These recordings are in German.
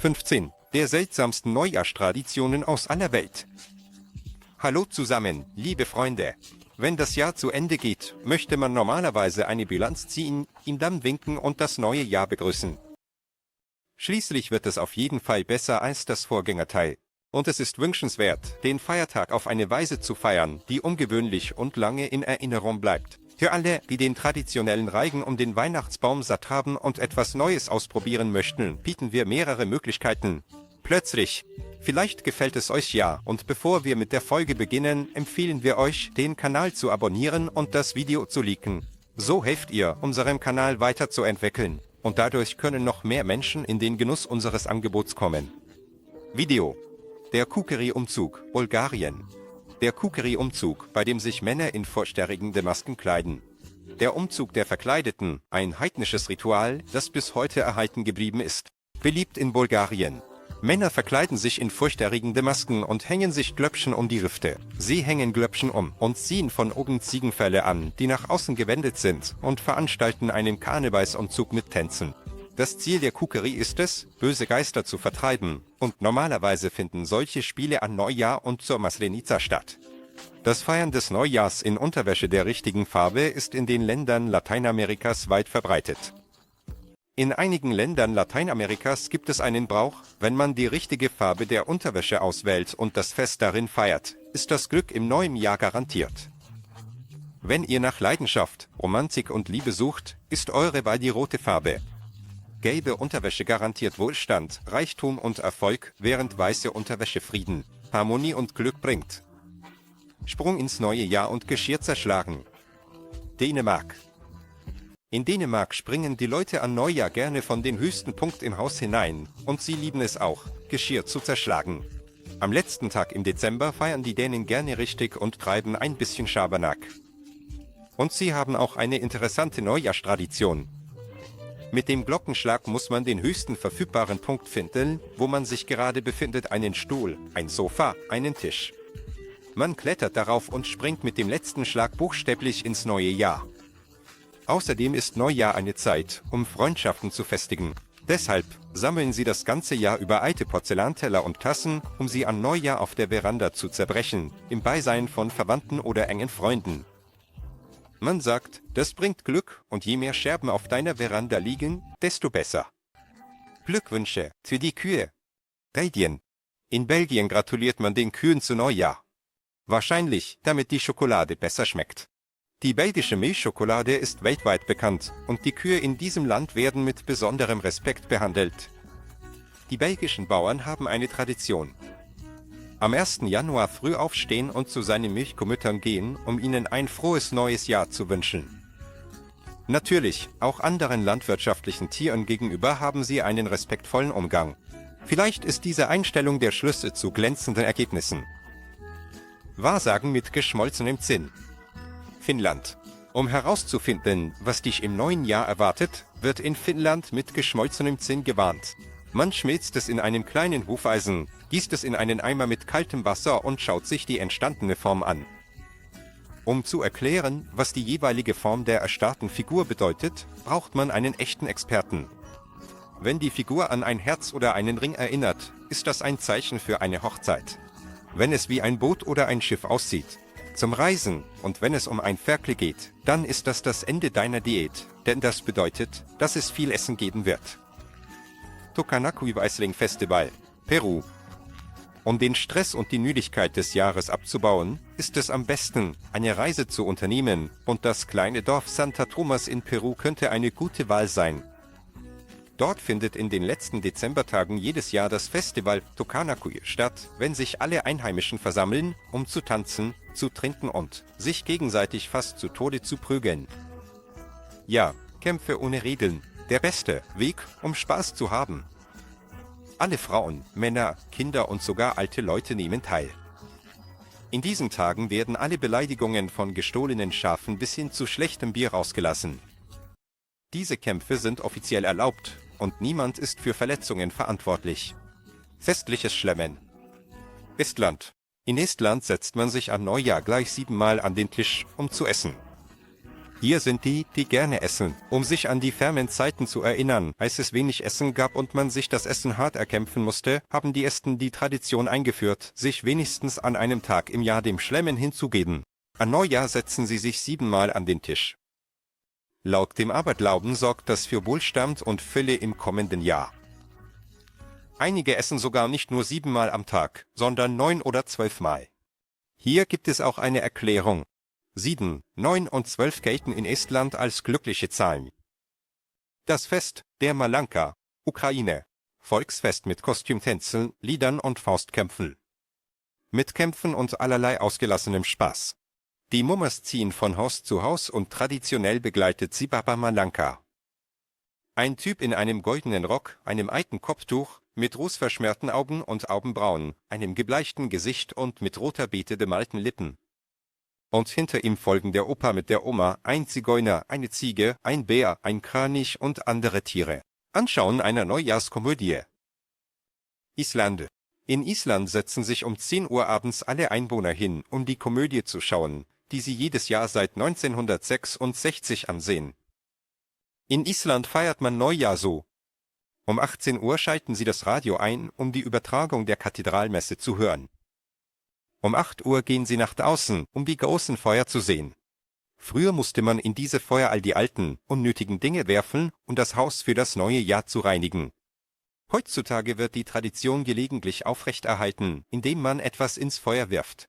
15 der seltsamsten Neujahrstraditionen aus aller Welt. Hallo zusammen, liebe Freunde. Wenn das Jahr zu Ende geht, möchte man normalerweise eine Bilanz ziehen, ihm dann winken und das neue Jahr begrüßen. Schließlich wird es auf jeden Fall besser als das Vorgängerteil. Und es ist wünschenswert, den Feiertag auf eine Weise zu feiern, die ungewöhnlich und lange in Erinnerung bleibt. Für alle, die den traditionellen Reigen um den Weihnachtsbaum satt haben und etwas Neues ausprobieren möchten, bieten wir mehrere Möglichkeiten. Plötzlich. Vielleicht gefällt es euch ja, und bevor wir mit der Folge beginnen, empfehlen wir euch, den Kanal zu abonnieren und das Video zu liken. So helft ihr, unserem Kanal weiterzuentwickeln, und dadurch können noch mehr Menschen in den Genuss unseres Angebots kommen. Video. Der Kukeri-Umzug, Bulgarien. Der Kukeri-Umzug, bei dem sich Männer in vorsterigende Masken kleiden. Der Umzug der Verkleideten, ein heidnisches Ritual, das bis heute erhalten geblieben ist. Beliebt in Bulgarien. Männer verkleiden sich in furchterregende Masken und hängen sich Glöckchen um die Hüfte. Sie hängen Glöckchen um und ziehen von oben Ziegenfelle an, die nach außen gewendet sind, und veranstalten einen Karnevalsumzug mit Tänzen. Das Ziel der Kukeri ist es, böse Geister zu vertreiben, und normalerweise finden solche Spiele an Neujahr und zur Maslenica statt. Das Feiern des Neujahrs in Unterwäsche der richtigen Farbe ist in den Ländern Lateinamerikas weit verbreitet. In einigen Ländern Lateinamerikas gibt es einen Brauch, wenn man die richtige Farbe der Unterwäsche auswählt und das Fest darin feiert, ist das Glück im neuen Jahr garantiert. Wenn ihr nach Leidenschaft, Romantik und Liebe sucht, ist eure Wahl die rote Farbe. Gelbe Unterwäsche garantiert Wohlstand, Reichtum und Erfolg, während weiße Unterwäsche Frieden, Harmonie und Glück bringt. Sprung ins neue Jahr und Geschirr zerschlagen. Dänemark. In Dänemark springen die Leute an Neujahr gerne von dem höchsten Punkt im Haus hinein, und sie lieben es auch, Geschirr zu zerschlagen. Am letzten Tag im Dezember feiern die Dänen gerne richtig und treiben ein bisschen Schabernack. Und sie haben auch eine interessante Neujahrstradition. Mit dem Glockenschlag muss man den höchsten verfügbaren Punkt finden, wo man sich gerade befindet, einen Stuhl, ein Sofa, einen Tisch. Man klettert darauf und springt mit dem letzten Schlag buchstäblich ins neue Jahr. Außerdem ist Neujahr eine Zeit, um Freundschaften zu festigen. Deshalb sammeln sie das ganze Jahr über alte Porzellanteller und Tassen, um sie an Neujahr auf der Veranda zu zerbrechen, im Beisein von Verwandten oder engen Freunden. Man sagt, das bringt Glück, und je mehr Scherben auf deiner Veranda liegen, desto besser. Glückwünsche für die Kühe. Belgien. In Belgien gratuliert man den Kühen zu Neujahr. Wahrscheinlich, damit die Schokolade besser schmeckt. Die belgische Milchschokolade ist weltweit bekannt, und die Kühe in diesem Land werden mit besonderem Respekt behandelt. Die belgischen Bauern haben eine Tradition. Am 1. Januar früh aufstehen und zu seinen Milchkomüttern gehen, um ihnen ein frohes neues Jahr zu wünschen. Natürlich, auch anderen landwirtschaftlichen Tieren gegenüber haben sie einen respektvollen Umgang. Vielleicht ist diese Einstellung der Schlüssel zu glänzenden Ergebnissen. Wahrsagen mit geschmolzenem Zinn. Finnland. Um herauszufinden, was dich im neuen Jahr erwartet, wird in Finnland mit geschmolzenem Zinn gewarnt. Man schmilzt es in einem kleinen Hufeisen, gießt es in einen Eimer mit kaltem Wasser und schaut sich die entstandene Form an. Um zu erklären, was die jeweilige Form der erstarrten Figur bedeutet, braucht man einen echten Experten. Wenn die Figur an ein Herz oder einen Ring erinnert, ist das ein Zeichen für eine Hochzeit. Wenn es wie ein Boot oder ein Schiff aussieht, zum Reisen, und wenn es um ein Ferkel geht, dann ist das Ende deiner Diät, denn das bedeutet, dass es viel Essen geben wird. Tocanacui-Weißling Festival, Peru. Um den Stress und die Müdigkeit des Jahres abzubauen, ist es am besten, eine Reise zu unternehmen, und das kleine Dorf Santa Tomás in Peru könnte eine gute Wahl sein. Dort findet in den letzten Dezembertagen jedes Jahr das Festival Tocanacui statt, wenn sich alle Einheimischen versammeln, um zu tanzen, zu trinken und sich gegenseitig fast zu Tode zu prügeln. Ja, Kämpfe ohne Regeln, der beste Weg, um Spaß zu haben. Alle Frauen, Männer, Kinder und sogar alte Leute nehmen teil. In diesen Tagen werden alle Beleidigungen von gestohlenen Schafen bis hin zu schlechtem Bier rausgelassen. Diese Kämpfe sind offiziell erlaubt, und niemand ist für Verletzungen verantwortlich. Festliches Schlemmen. Estland. In Estland setzt man sich an Neujahr gleich 7-mal an den Tisch, um zu essen. Hier sind die, die gerne essen. Um sich an die fernen Zeiten zu erinnern, als es wenig Essen gab und man sich das Essen hart erkämpfen musste, haben die Esten die Tradition eingeführt, sich wenigstens an einem Tag im Jahr dem Schlemmen hinzugeben. An Neujahr setzen sie sich 7-mal an den Tisch. Laut dem Aberglauben sorgt das für Wohlstand und Fülle im kommenden Jahr. Einige essen sogar nicht nur 7-mal am Tag, sondern 9 oder 12-mal. Hier gibt es auch eine Erklärung. 7, 9 und 12 gelten in Estland als glückliche Zahlen. Das Fest der Malanka, Ukraine. Volksfest mit Kostümtänzeln, Liedern und Faustkämpfen. Mit Kämpfen und allerlei ausgelassenem Spaß. Die Mummers ziehen von Haus zu Haus und traditionell begleitet sie Baba Malanka. Ein Typ in einem goldenen Rock, einem alten Kopftuch, mit rußverschmierten Augen und Augenbrauen, einem gebleichten Gesicht und mit roter Beete bemalten Lippen. Und hinter ihm folgen der Opa mit der Oma, ein Zigeuner, eine Ziege, ein Bär, ein Kranich und andere Tiere. Anschauen einer Neujahrskomödie. Island. In Island setzen sich um 10 Uhr abends alle Einwohner hin, um die Komödie zu schauen, die sie jedes Jahr seit 1966 ansehen. In Island feiert man Neujahr so. Um 18 Uhr schalten sie das Radio ein, um die Übertragung der Kathedralmesse zu hören. Um 8 Uhr gehen sie nach draußen, um die großen Feuer zu sehen. Früher musste man in diese Feuer all die alten, unnötigen Dinge werfen, um das Haus für das neue Jahr zu reinigen. Heutzutage wird die Tradition gelegentlich aufrechterhalten, indem man etwas ins Feuer wirft.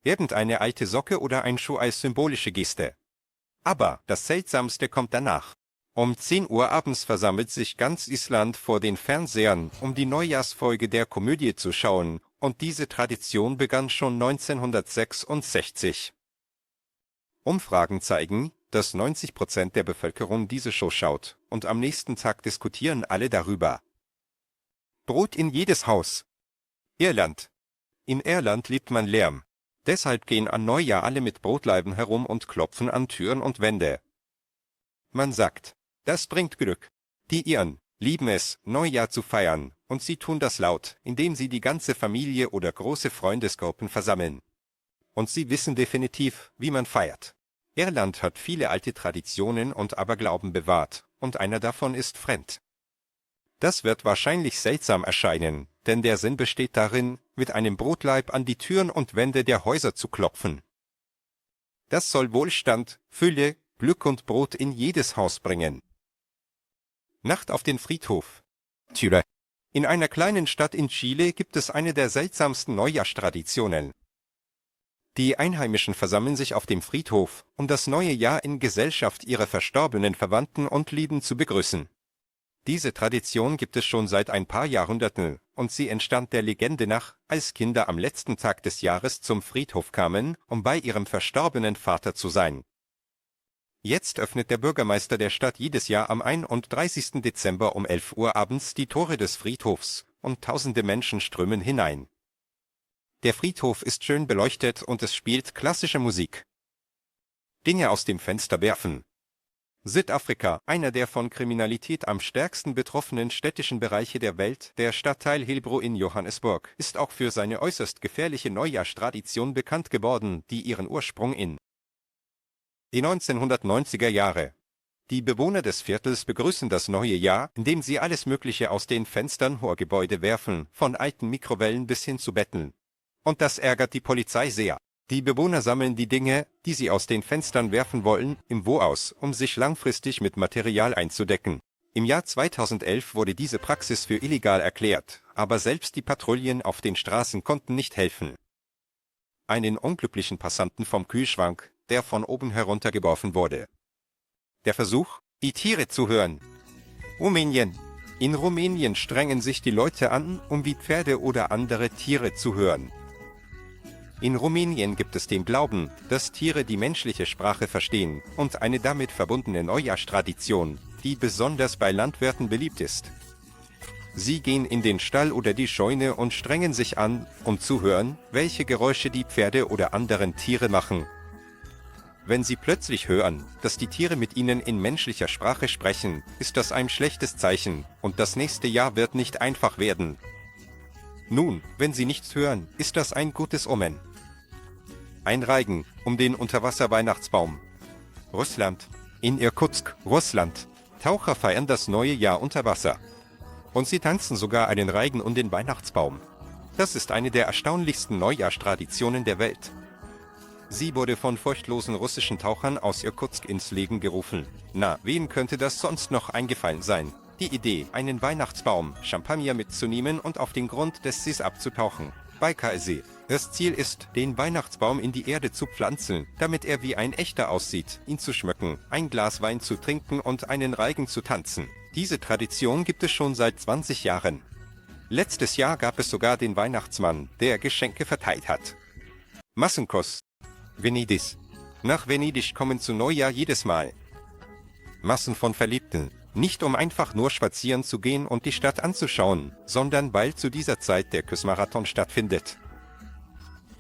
Irgendeine alte Socke oder ein Schuh als symbolische Geste. Aber das Seltsamste kommt danach. Um 10 Uhr abends versammelt sich ganz Island vor den Fernsehern, um die Neujahrsfolge der Komödie zu schauen, und diese Tradition begann schon 1966. Umfragen zeigen, dass 90% der Bevölkerung diese Show schaut, und am nächsten Tag diskutieren alle darüber. Brot in jedes Haus. Irland. In Irland liebt man Lärm. Deshalb gehen an Neujahr alle mit Brotlaiben herum und klopfen an Türen und Wände. Man sagt, das bringt Glück. Die Iren lieben es, Neujahr zu feiern, und sie tun das laut, indem sie die ganze Familie oder große Freundesgruppen versammeln. Und sie wissen definitiv, wie man feiert. Irland hat viele alte Traditionen und Aberglauben bewahrt, und einer davon ist fremd. Das wird wahrscheinlich seltsam erscheinen, denn der Sinn besteht darin, mit einem Brotlaib an die Türen und Wände der Häuser zu klopfen. Das soll Wohlstand, Fülle, Glück und Brot in jedes Haus bringen. Nacht auf den Friedhof. Chile. In einer kleinen Stadt in Chile gibt es eine der seltsamsten Neujahrstraditionen. Die Einheimischen versammeln sich auf dem Friedhof, um das neue Jahr in Gesellschaft ihrer verstorbenen Verwandten und Lieben zu begrüßen. Diese Tradition gibt es schon seit ein paar Jahrhunderten, und sie entstand der Legende nach, als Kinder am letzten Tag des Jahres zum Friedhof kamen, um bei ihrem verstorbenen Vater zu sein. Jetzt öffnet der Bürgermeister der Stadt jedes Jahr am 31. Dezember um 11 Uhr abends die Tore des Friedhofs, und tausende Menschen strömen hinein. Der Friedhof ist schön beleuchtet und es spielt klassische Musik. Dinge aus dem Fenster werfen. Südafrika, einer der von Kriminalität am stärksten betroffenen städtischen Bereiche der Welt, der Stadtteil Hillbrow in Johannesburg, ist auch für seine äußerst gefährliche Neujahrstradition bekannt geworden, die ihren Ursprung in die 1990er Jahre. Die Bewohner des Viertels begrüßen das neue Jahr, indem sie alles Mögliche aus den Fenstern hoher Gebäude werfen, von alten Mikrowellen bis hin zu Betten. Und das ärgert die Polizei sehr. Die Bewohner sammeln die Dinge, die sie aus den Fenstern werfen wollen, im Wo aus, um sich langfristig mit Material einzudecken. Im Jahr 2011 wurde diese Praxis für illegal erklärt, aber selbst die Patrouillen auf den Straßen konnten nicht helfen. Einen unglücklichen Passanten vom Kühlschrank, der von oben heruntergeworfen wurde. Der Versuch, die Tiere zu hören. Rumänien. In Rumänien strengen sich die Leute an, um wie Pferde oder andere Tiere zu hören. In Rumänien gibt es den Glauben, dass Tiere die menschliche Sprache verstehen und eine damit verbundene Neujahrstradition, die besonders bei Landwirten beliebt ist. Sie gehen in den Stall oder die Scheune und strengen sich an, um zu hören, welche Geräusche die Pferde oder anderen Tiere machen. Wenn sie plötzlich hören, dass die Tiere mit ihnen in menschlicher Sprache sprechen, ist das ein schlechtes Zeichen, und das nächste Jahr wird nicht einfach werden. Nun, wenn sie nichts hören, ist das ein gutes Omen. Ein Reigen um den Unterwasser-Weihnachtsbaum. Russland. In Irkutsk, Russland. Taucher feiern das neue Jahr unter Wasser. Und sie tanzen sogar einen Reigen um den Weihnachtsbaum. Das ist eine der erstaunlichsten Neujahrstraditionen der Welt. Sie wurde von furchtlosen russischen Tauchern aus Irkutsk ins Leben gerufen. Na, wem könnte das sonst noch eingefallen sein? Die Idee, einen Weihnachtsbaum, Champagner mitzunehmen und auf den Grund des Sees abzutauchen. Baikalsee. Das Ziel ist, den Weihnachtsbaum in die Erde zu pflanzen, damit er wie ein echter aussieht, ihn zu schmücken, ein Glas Wein zu trinken und einen Reigen zu tanzen. Diese Tradition gibt es schon seit 20 Jahren. Letztes Jahr gab es sogar den Weihnachtsmann, der Geschenke verteilt hat. Massenkuss. Venedig. Nach Venedig kommen zu Neujahr jedes Mal Massen von Verliebten. Nicht um einfach nur spazieren zu gehen und die Stadt anzuschauen, sondern weil zu dieser Zeit der Küssmarathon stattfindet.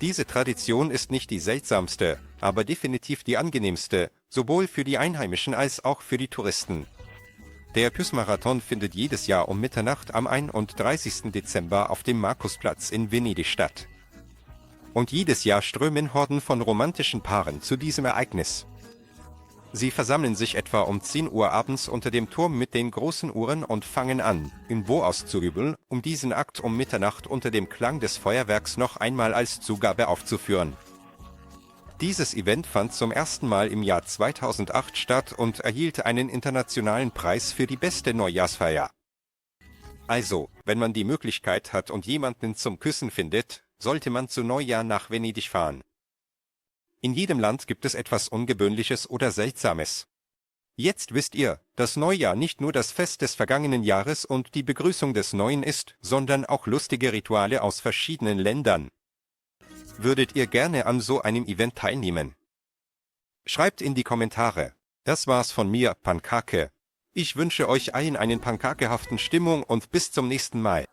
Diese Tradition ist nicht die seltsamste, aber definitiv die angenehmste, sowohl für die Einheimischen als auch für die Touristen. Der Küssmarathon findet jedes Jahr um Mitternacht am 31. Dezember auf dem Markusplatz in Venedig statt. Und jedes Jahr strömen Horden von romantischen Paaren zu diesem Ereignis. Sie versammeln sich etwa um 10 Uhr abends unter dem Turm mit den großen Uhren und fangen an, in Bo auszujubeln, um diesen Akt um Mitternacht unter dem Klang des Feuerwerks noch einmal als Zugabe aufzuführen. Dieses Event fand zum ersten Mal im Jahr 2008 statt und erhielt einen internationalen Preis für die beste Neujahrsfeier. Also, wenn man die Möglichkeit hat und jemanden zum Küssen findet, sollte man zu Neujahr nach Venedig fahren. In jedem Land gibt es etwas Ungewöhnliches oder Seltsames. Jetzt wisst ihr, dass Neujahr nicht nur das Fest des vergangenen Jahres und die Begrüßung des Neuen ist, sondern auch lustige Rituale aus verschiedenen Ländern. Würdet ihr gerne an so einem Event teilnehmen? Schreibt in die Kommentare. Das war's von mir, Pankake. Ich wünsche euch allen einen pankakehaften Stimmung und bis zum nächsten Mal.